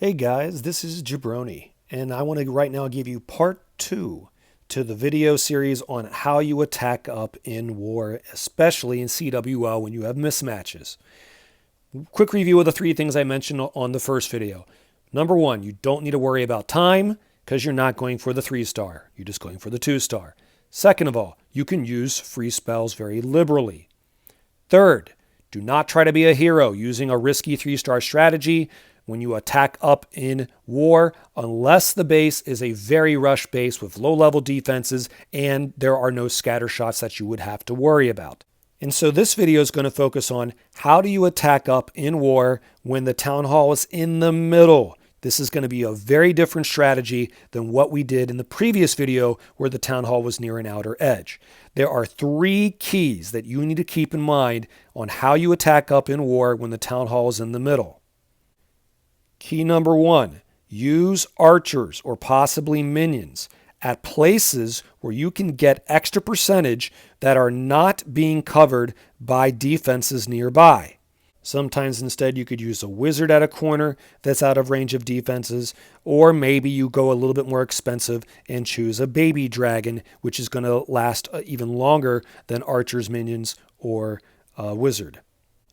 Hey guys, this is Jabroni, and I want to right now give you part 2 to the video series on how you attack up in war, especially in CWL when you have mismatches. Quick review of the 3 things I mentioned on the first video. Number 1, you don't need to worry about time because you're not going for the 3-star. You're just going for the 2-star. Second of all, you can use free spells very liberally. Third, do not try to be a hero using a risky 3-star strategy when you attack up in war, unless the base is a very rush base with low-level defenses and there are no scatter shots that you would have to worry about. And so this video is going to focus on how do you attack up in war when the town hall is in the middle. This is going to be a very different strategy than what we did in the previous video where the town hall was near an outer edge. There are 3 keys that you need to keep in mind on how you attack up in war when the town hall is in the middle. Key number 1, use archers or possibly minions at places where you can get extra percentage that are not being covered by defenses nearby. Sometimes instead you could use a wizard at a corner that's out of range of defenses, or maybe you go a little bit more expensive and choose a baby dragon, which is going to last even longer than archers, minions, or a wizard.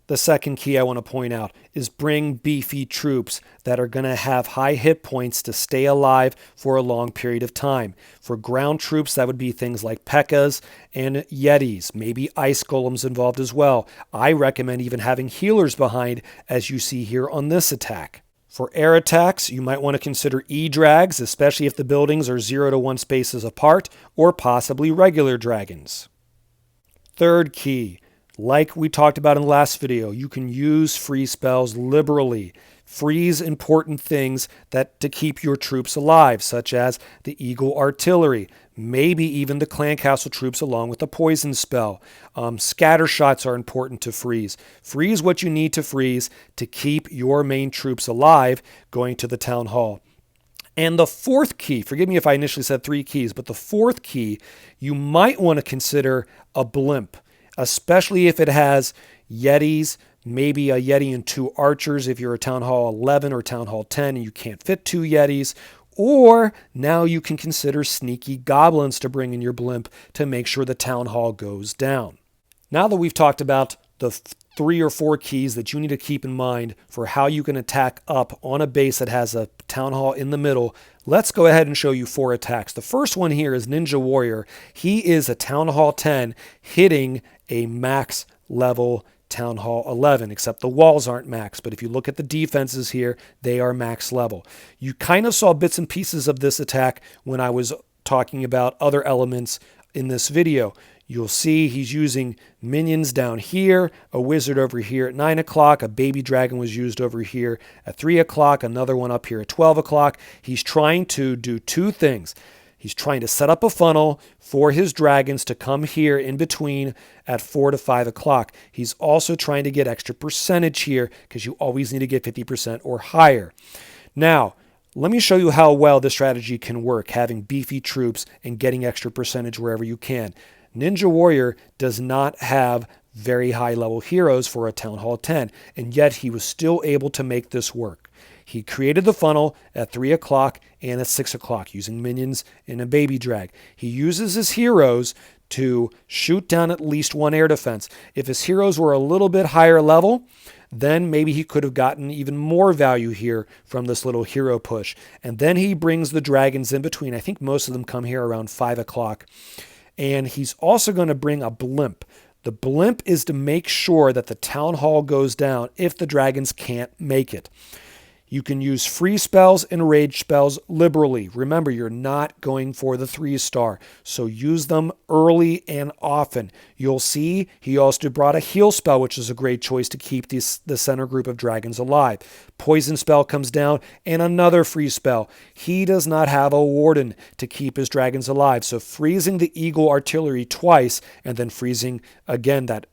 The second key I want to point out is bring beefy troops that are going to have high hit points to stay alive for a long period of time. For ground troops, that would be things like P.E.K.K.A.s and Yetis, maybe ice golems involved as well. I recommend even having healers behind, as you see here on this attack. For air attacks, you might want to consider E-drags, especially if the buildings are 0 to 1 spaces apart, or possibly regular dragons. Third key. Like we talked about in the last video, you can use free spells liberally. Freeze important things to keep your troops alive, such as the Eagle Artillery, maybe even the Clan Castle troops along with the poison spell. Scatter shots are important to freeze. Freeze what you need to freeze to keep your main troops alive going to the town hall. And the fourth key, forgive me if I initially said 3 keys, but the fourth key, you might want to consider a blimp, especially if it has Yetis, maybe a Yeti and 2 archers if you're a Town Hall 11 or Town Hall 10 and you can't fit 2 Yetis. Or now you can consider sneaky goblins to bring in your blimp to make sure the Town Hall goes down. Now that we've talked about the 3 or 4 keys that you need to keep in mind for how you can attack up on a base that has a town hall in the middle, let's go ahead and show you 4 attacks. The first one here is Ninja Warrior. He is a Town Hall 10 hitting a max level Town Hall 11, except the walls aren't max. But if you look at the defenses here, they are max level. You kind of saw bits and pieces of this attack when I was talking about other elements in this video. You'll see he's using minions down here, a wizard over here at 9 o'clock, a baby dragon was used over here at 3 o'clock, another one up here at 12 o'clock. He's trying to do 2 things. He's trying to set up a funnel for his dragons to come here in between at 4 to 5 o'clock. He's also trying to get extra percentage here because you always need to get 50% or higher. Now, let me show you how well this strategy can work, having beefy troops and getting extra percentage wherever you can. Ninja Warrior does not have very high level heroes for a Town Hall 10, and yet he was still able to make this work. He created the funnel at 3 o'clock and at 6 o'clock using minions and a baby drag. He uses his heroes to shoot down at least 1 air defense. If his heroes were a little bit higher level, then maybe he could have gotten even more value here from this little hero push. And then he brings the dragons in between. I think most of them come here around 5 o'clock. And he's also going to bring a blimp. The blimp is to make sure that the town hall goes down if the dragons can't make it. You can use free spells and rage spells liberally. Remember, you're not going for the 3-star, so use them early and often. You'll see he also brought a heal spell, which is a great choice to keep the center group of dragons alive. Poison spell comes down, and another free spell. He does not have a warden to keep his dragons alive, so freezing the Eagle Artillery twice and then freezing again that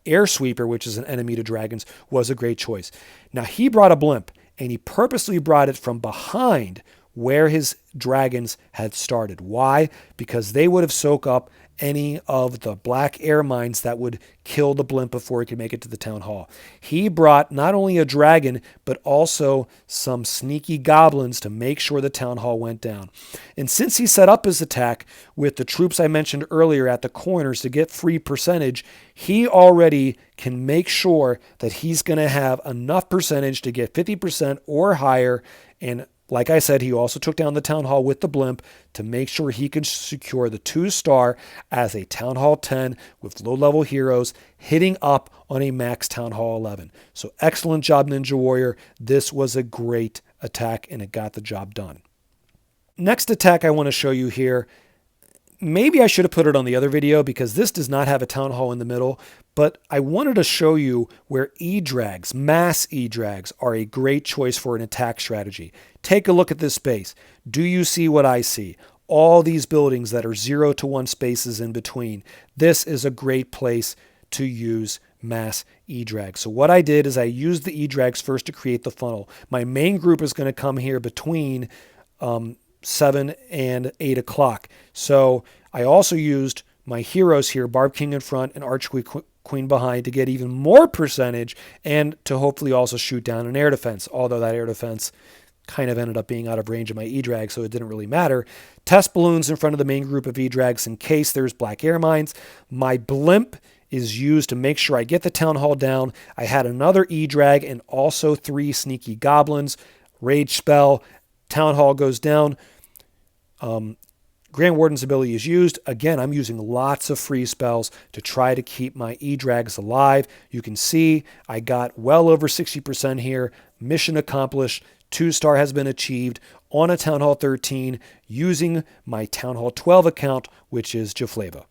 air sweeper, which is an enemy to dragons, was a great choice. Now, he brought a blimp, and he purposely brought it from behind where his dragons had started. Why? Because they would have soaked up any of the black air mines that would kill the blimp before he could make it to the town hall. He brought not only a dragon, but also some sneaky goblins to make sure the town hall went down. And since he set up his attack with the troops I mentioned earlier at the corners to get free percentage, he already can make sure that he's going to have enough percentage to get 50% or higher. And like I said, he also took down the town hall with the blimp to make sure he could secure the 2-star as a town hall 10 with low-level heroes hitting up on a max town hall 11. So excellent job, Ninja Warrior. This was a great attack and it got the job done. Next attack I want to show you here. Maybe I should have put it on the other video because this does not have a town hall in the middle, but I wanted to show you where E-drags, mass E-drags, are a great choice for an attack strategy. Take a look at this space. Do you see what I see? All these buildings that are 0 to 1 spaces in between. This is a great place to use mass E-drags. So what I did is I used the E-drags first to create the funnel. My main group is going to come here between 7 and 8 o'clock. So I also used my heroes here, Barb King in front and Archqueen behind, to get even more percentage and to hopefully also shoot down an air defense, although that air defense kind of ended up being out of range of my E-drag, so it didn't really matter. Test balloons in front of the main group of E-drags in case there's black air mines. My blimp is used to make sure I get the town hall down. I had another E-drag and also 3 sneaky goblins. Rage spell, town hall goes down. Grand Warden's ability is used. Again, I'm using lots of free spells to try to keep my E-drags alive. You can see I got well over 60% here. Mission accomplished. 2-star has been achieved on a Town Hall 13 using my Town Hall 12 account, which is Jaflava.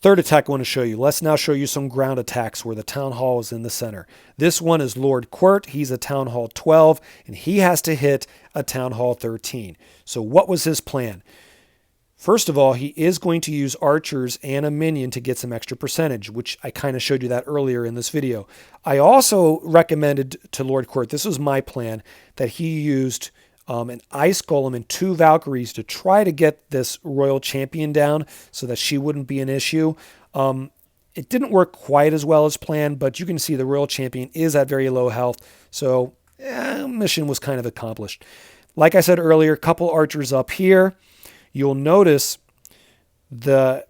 Third attack I want to show you. Let's now show you some ground attacks where the Town Hall is in the center. This one is Lord Quirt. He's a Town Hall 12, and he has to hit a Town Hall 13. So what was his plan? First of all, he is going to use archers and a minion to get some extra percentage, which I kind of showed you that earlier in this video. I also recommended to Lord Quirt, this was my plan, that he used an ice golem and 2 Valkyries to try to get this royal champion down so that she wouldn't be an issue. It didn't work quite as well as planned, but you can see the royal champion is at very low health, so mission was kind of accomplished. Like I said earlier, a couple archers up here. You'll notice the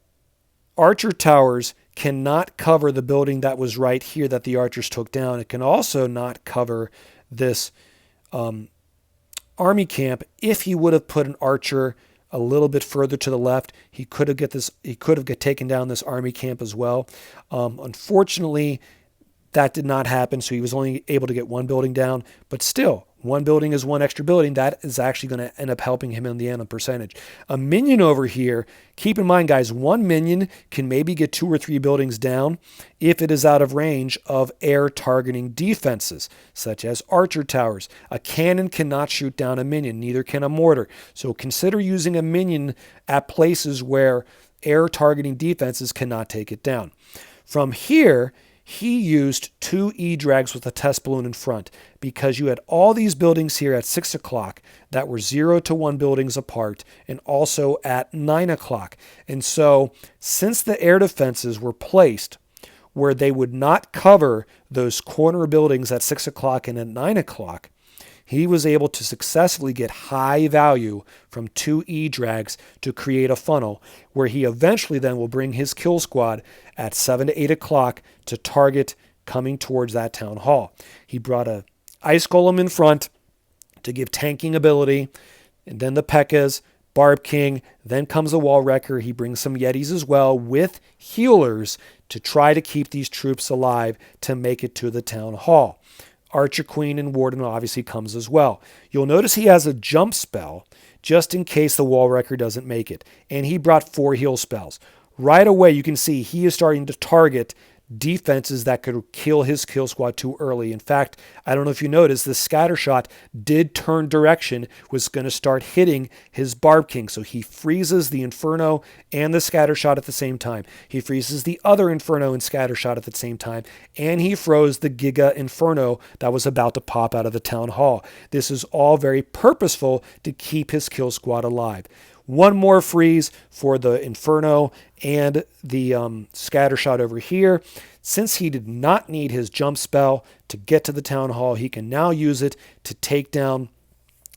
archer towers cannot cover the building that was right here that the archers took down. It can also not cover this army camp. If he would have put an archer a little bit further to the left, he could have taken down this army camp as well. Unfortunately, that did not happen, so he was only able to get 1 building down, but still, 1 building is 1 extra building. That is actually going to end up helping him in the end on percentage. A minion over here, keep in mind, guys, 1 minion can maybe get 2 or 3 buildings down if it is out of range of air targeting defenses, such as archer towers. A cannon cannot shoot down a minion, neither can a mortar. So consider using a minion at places where air targeting defenses cannot take it down. From here, he used 2 E-drags with a test balloon in front because you had all these buildings here at 6 o'clock that were 0 to 1 buildings apart and also at 9 o'clock. And so since the air defenses were placed where they would not cover those corner buildings at 6 o'clock and at 9 o'clock, he was able to successfully get high value from 2 E-drags to create a funnel where he eventually then will bring his kill squad at 7 to 8 o'clock to target coming towards that town hall. He brought a ice golem in front to give tanking ability, and then the P.E.K.K.A.s, Barb King, then comes a wall wrecker. He brings some Yetis as well with healers to try to keep these troops alive to make it to the town hall. Archer Queen and Warden obviously comes as well. You'll notice he has a jump spell just in case the wall wrecker doesn't make it. And he brought 4 heal spells. Right away you can see he is starting to target defenses that could kill his kill squad too early. In fact, I don't know if you noticed, the scatter shot did turn direction, was going to start hitting his Barb King. So he freezes the Inferno and the scatter shot at the same time. He freezes the other Inferno and scatter shot at the same time. And he froze the Giga Inferno that was about to pop out of the Town Hall. This is all very purposeful to keep his kill squad alive. One more freeze for the Inferno and the scatter shot over here. Since he did not need his jump spell to get to the Town Hall, he can now use it to take down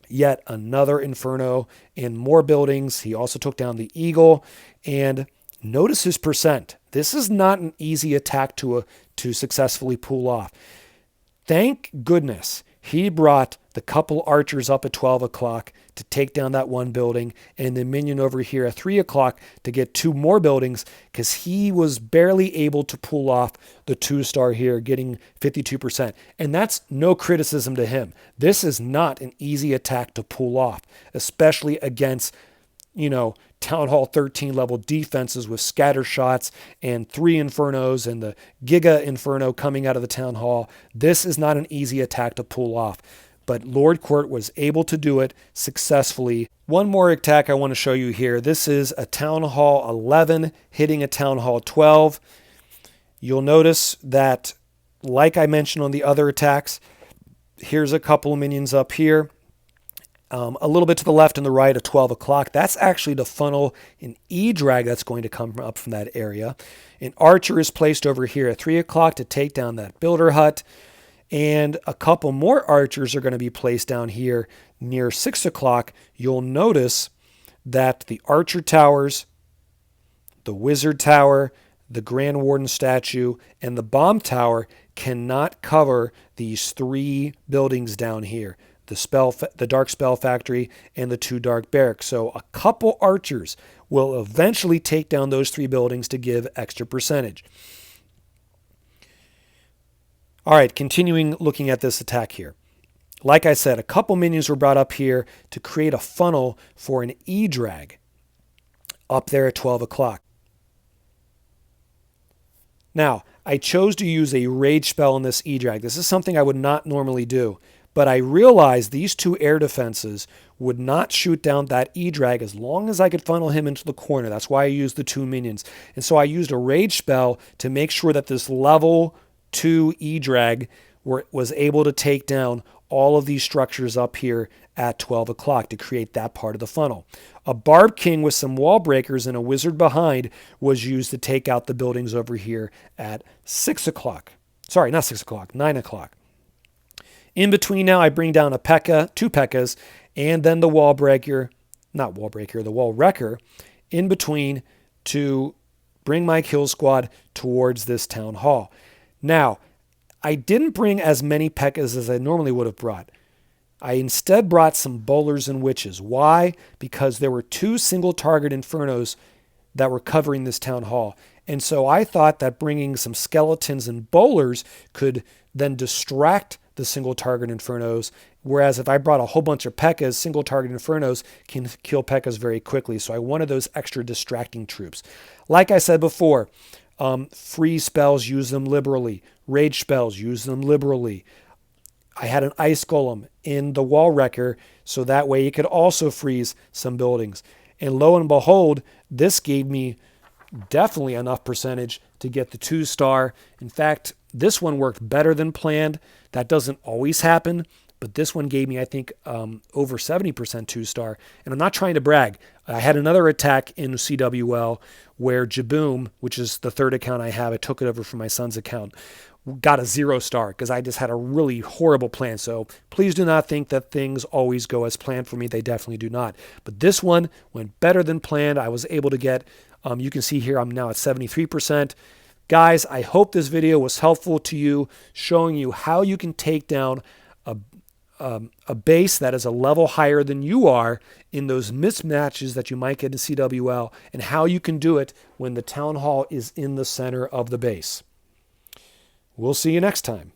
yet another Inferno and more buildings. He also took down the Eagle. And notice his percent. This is not an easy attack to successfully pull off. Thank goodness he brought the couple archers up at 12 o'clock to take down that one building, and the minion over here at 3 o'clock to get two more buildings, because he was barely able to pull off the 2-star here, getting 52%. And that's no criticism to him. This is not an easy attack to pull off, especially against, Town Hall 13 level defenses with scatter shots and 3 Infernos and the Giga Inferno coming out of the Town Hall. This is not an easy attack to pull off, but Lord Court was able to do it successfully. One more attack I want to show you here. This is a Town Hall 11 hitting a Town Hall 12. You'll notice that, like I mentioned on the other attacks, here's a couple of minions up here. A little bit to the left and the right of 12 o'clock. That's actually to funnel an E-drag that's going to come up from that area. An archer is placed over here at 3 o'clock to take down that builder hut. And a couple more archers are going to be placed down here near 6 o'clock. You'll notice that the archer towers, the wizard tower, the Grand Warden statue, and the bomb tower cannot cover these 3 buildings down here. The Dark Spell Factory and the 2 Dark Barracks. So a couple archers will eventually take down those 3 buildings to give extra percentage. All right, continuing looking at this attack here. Like I said, a couple minions were brought up here to create a funnel for an E-drag up there at 12 o'clock. Now, I chose to use a rage spell on this E-drag. This is something I would not normally do. But I realized these 2 air defenses would not shoot down that E-drag as long as I could funnel him into the corner. That's why I used the 2 minions. And so I used a rage spell to make sure that this level 2 E-drag was able to take down all of these structures up here at 12 o'clock to create that part of the funnel. A Barb King with some wall breakers and a wizard behind was used to take out the buildings over here at 6 o'clock. Sorry, not 6 o'clock, 9 o'clock. In between now, I bring down a P.E.K.K.A., 2 P.E.K.K.A.s, and then the the wall wrecker in between to bring my kill squad towards this town hall. Now, I didn't bring as many P.E.K.K.A.s as I normally would have brought. I instead brought some bowlers and witches. Why? Because there were 2 single target Infernos that were covering this town hall. And so I thought that bringing some skeletons and bowlers could then distract the single target Infernos, whereas if I brought a whole bunch of P.E.K.K.A.s, single target Infernos can kill P.E.K.K.A.s very quickly. So I wanted those extra distracting troops. Like I said before, freeze spells, use them liberally. Rage spells, use them liberally. I had an ice golem in the wall wrecker, so that way it could also freeze some buildings. And lo and behold, this gave me definitely enough percentage to get the 2-star. In fact, this one worked better than planned. That doesn't always happen, but this one gave me, I think, over 70% 2-star. And I'm not trying to brag. I had another attack in CWL where Jaboom, which is the 3rd account I have, I took it over from my son's account, got a 0-star because I just had a really horrible plan. So please do not think that things always go as planned for me. They definitely do not. But this one went better than planned. I was able to get, you can see here, I'm now at 73%. Guys, I hope this video was helpful to you, showing you how you can take down a base that is a level higher than you are in those mismatches that you might get in CWL, and how you can do it when the town hall is in the center of the base. We'll see you next time.